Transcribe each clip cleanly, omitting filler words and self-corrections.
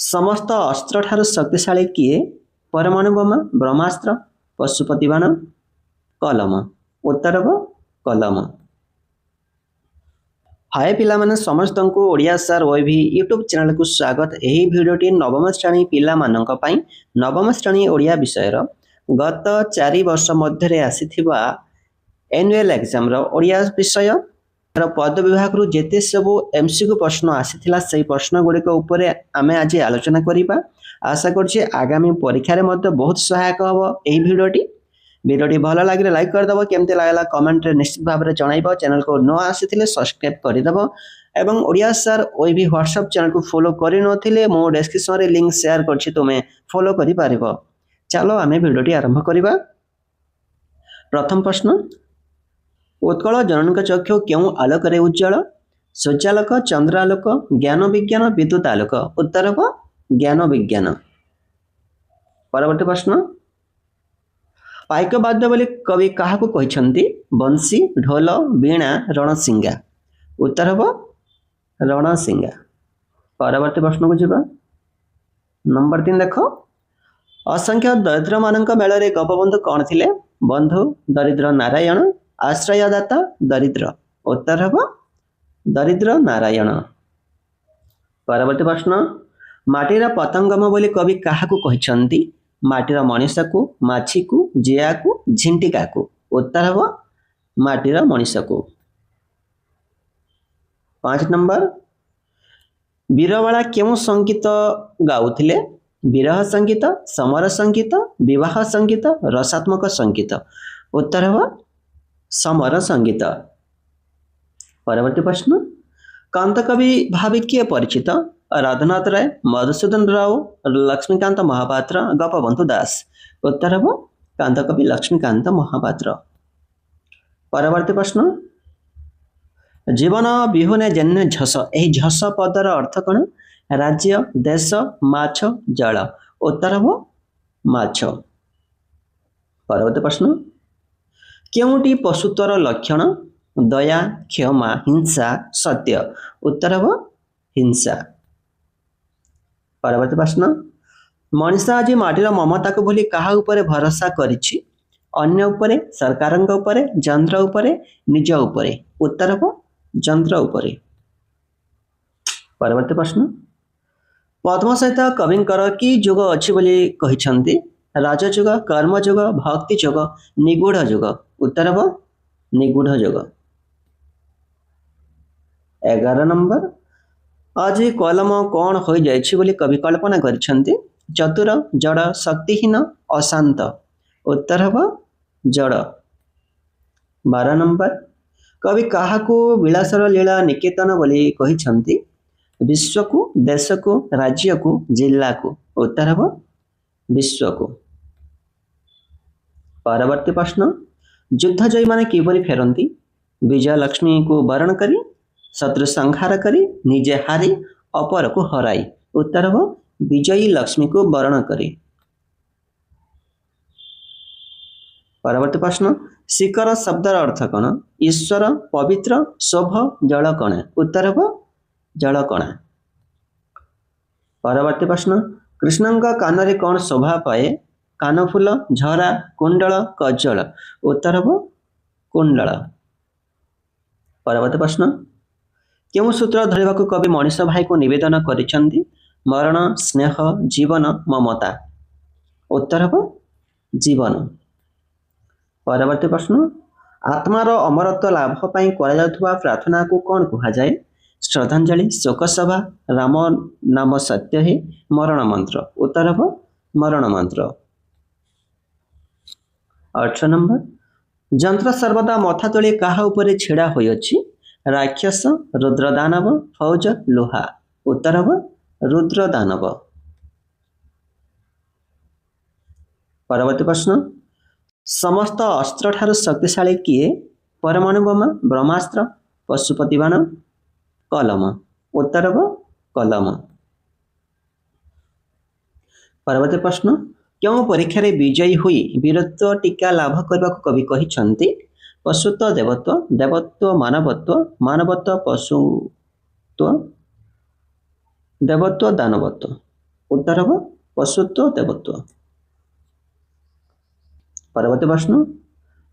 ସମସ୍ତ ଅସ୍ତ୍ରଠାରୁ ଶକ୍ତିଶାଳୀ କିଏ? ପରମାଣୁ ବୋମା, ବ୍ରହ୍ମାସ୍ତ୍ର, ପଶୁପତି ବାଣ, କଲମ। ଉତ୍ତର ହେବ କଲମ। हाय पिलामाने समस्तंकु ओडिया सार ओएवी यूट्यूब चैनल को स्वागत। एही भिडियोटी नवम श्रेणी पिलामानंक पई नवम श्रेणी ओडिया विषय गत 4 वर्ष मध्य आसीथिबा एनुअल एग्जाम रो ओडिया विषय पद विभाग रु जेते सब एमसीक्यू प्रश्न आसीथिला सही प्रश्न गुडी को ऊपर आमे आज आलोचना करिबा। आशा करछि आगामी परीक्षा रे मध्य बहुत सहायक हबो एही भिडियोटी भल लगे लाइक करदेव, केमती लगला कमेंट रे निश्चित भाव में जनइब। चैनल को न आसी सब्सक्राइब करदेव एवं ओडिया सार ओएवी व्हाट्सएप चैनल को फॉलो करि नथिले मो डिस्क्रिप्शन रे लिंक शेयर करछि, तुमे फॉलो करि पारिबो। चलो आमे भिडियोटी आरंभ करिबा। प्रथम प्रश्न, उत्कल जनक चक्षु क्यों आलोक रे उज्जवल? सूर्यालोक, चंद्रालोक, ज्ञान विज्ञान, विद्युत आलोक। उत्तर हो ज्ञान विज्ञान। परवर्ती प्रश्न, पाइक वाद्य बोली कवि काहाकू कहिसंती? बंसी, ढोल, वीणा, रणसिंगा। उत्तर हो रणसिंगा। परवर्ती प्रश्न को जीवा। नंबर 3 देखो, असंख्य दरिद्र मानक मेल रे गोपबंधु कौन थिले? बंधु, दरिद्र नारायण, आश्रयदाता, दरिद्र। उत्तर हो दरिद्र नारायण। परवर्ती प्रश्न, माटीर पतंगम बोली कवि काहाकू कहिसंती? माटीर मनीष को, माछी को, जिया को, झिंटिका को। उत्तर हो माटीर मनीष को। 5 नंबर, बीरबाला क्यों संगीत गाउथिले? विरह संगीत, समर संगीत, विवाह संगीत, रसात्मक संगीत। उत्तर हो समर संगीत। परवर्ती प्रश्न, कांत कवि भावी किए परिचित? राधानाथ राय, मधुसूदन राव, लक्ष्मीकांत महापात्र, गोपबंधु दास। उत्तर हो कांत कवि लक्ष्मीकांत महापात्र। परवर्ती प्रश्न, जीवन विहुने जेन्ने झस, यही झस पदर अर्थ कौन? राज्य, देश, माछ, जल। उत्तर हो माछ। परवर्ती प्रश्न, केउटी पशुत्वर लक्षण? दया, क्षमा, हिंसा, सत्य। उत्तर हो हिंसा। परवर्ती प्रश्न, मनीष आज माटीर ममता को भूली काहा उपरे भरोसा करिछि? अन्य उपरे, सरकारंग उपरे, यंत्र उपरे, निज उपरे। उत्तर हो यंत्र उपरे। परवर्ती प्रश्न, पद्म सहित कविंकर की जुग अछि बोली कहिसंती? राजजुग, कर्मजुग, भक्ति जुग, निगूढ़ जुग। उत्तर हो निगूढ़ जुग। 11 नंबर, आज कलम कौन हो जाइछि बोली कवि कल्पना करिसंती? चतुर, जड़, शक्तिहीन, अशांत। उत्तर हो जड़। 12 नंबर, कवि काहाकू विलासर लीला निकेतन बोली कहिसंती? विश्व को, देश को, राज्य को, जिला को। उत्तर हो विश्व को। परवर्ती प्रश्न, युद्ध जयी माने किपरि फेरंती? विजय लक्ष्मी को वरण करी, शत्रु संहार करी, निजे हारी, अपर को हराई। उत्तर हो विजयी लक्ष्मी को वरण करी। परवर्ती प्रश्न, शिखर शब्दर अर्थ कौन? ईश्वर, पवित्र, शोभ, जलकणा। उत्तर हो जलकणा। परवर्ती प्रश्न, कृष्णଙ୍କ कान कौन शोभा पाए? कानफुल, झरा, कुंडल, कज्जल। उत्तर हो कुंडल। परवर्ती प्रश्न, क्यों सूत्र धरवा को कवि मनीष भाई को निवेदन करिसंती? मरण, स्नेह, जीवन, ममता। उत्तर हो जीवन। परवर्ती प्रश्न, आत्मार अमरत्व लाभ पाई करा जाउथबा प्रार्थना को कौन कहा जाए? श्रद्धांजलि, शोक सभा, राम नाम सत्य है, मरण मंत्र। उत्तर हो मरण मंत्र। 8 नंबर, यंत्र सर्वदा मथा तले काहा उपरे छेड़ा होई अछि? राक्षस, रुद्र दानव, फौज, लोहा। उत्तर हो रुद्र दानव। परवर्ती प्रश्न, समस्त अस्त्र ठारू शक्तिशाली किए? परमाणु बोमा, ब्रह्मास्त्र, पशुपति बाण, कलम। उत्तर हो कलम। परवर्ती प्रश्न, क्यों परीक्षा रे विजयी हुई वीरत्व टीका लाभ करबा को कवि कहिसंती? पशुत्व देवत्व, देवत्व मानवत्व, मानवत्व पशुत्व, देवत्व दानवत्व। उत्तर हम पशुत्व देवत्व। परवर्ती प्रश्न,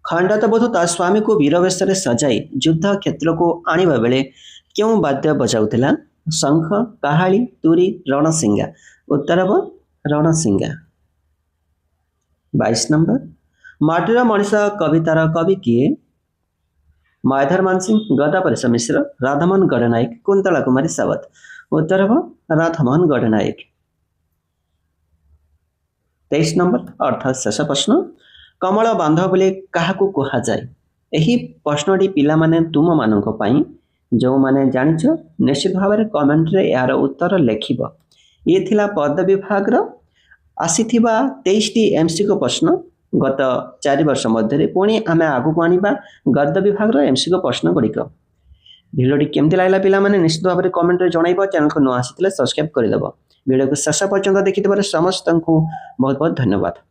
खंडात बधू ता स्वामी को वीर वेश सजाई युद्ध क्षेत्र को आनिबा बेले क्यों वाद्य बजाउथिला? शंख, काहाली, तुरी, रणसिंगा। उत्तर हम रणसिंगा। 22 नंबर, माटीर मनीष कवितार कवि किए? मायाधर मानसिंह, गदापरेश मिश्र, राधामोहन गडनायक, कुंतला कुमारी सावत। उत्तर हम राधामोहन गडनायक। 23 नंबर अर्थात शेष प्रश्न, कमल बांध बोली काहाकू कुहा जाए? एही प्रश्नटी पिला माने तुम मानक पई जो माने जानिछ निश्चित भाव में कमेंट रे यार उत्तर लिखिब। ये थिला पद विभाग रो आसीथिबा 23 टी एमसीक्यू प्रश्न गत 4 वर्ष मध्य पुणी आम आगू आनिबा गद्य विभाग एमसीक्यू प्रश्न गुड़िक। भिडियोटी केमती लागला पिला माने निश्चित भाव में कमेंट रे जणाइब। चैनल को न आसीथिले सब्सक्राइब करदेव। वीडियो को शेष पर्यंत देखिथिबार समस्त को बहुत बहुत धन्यवाद।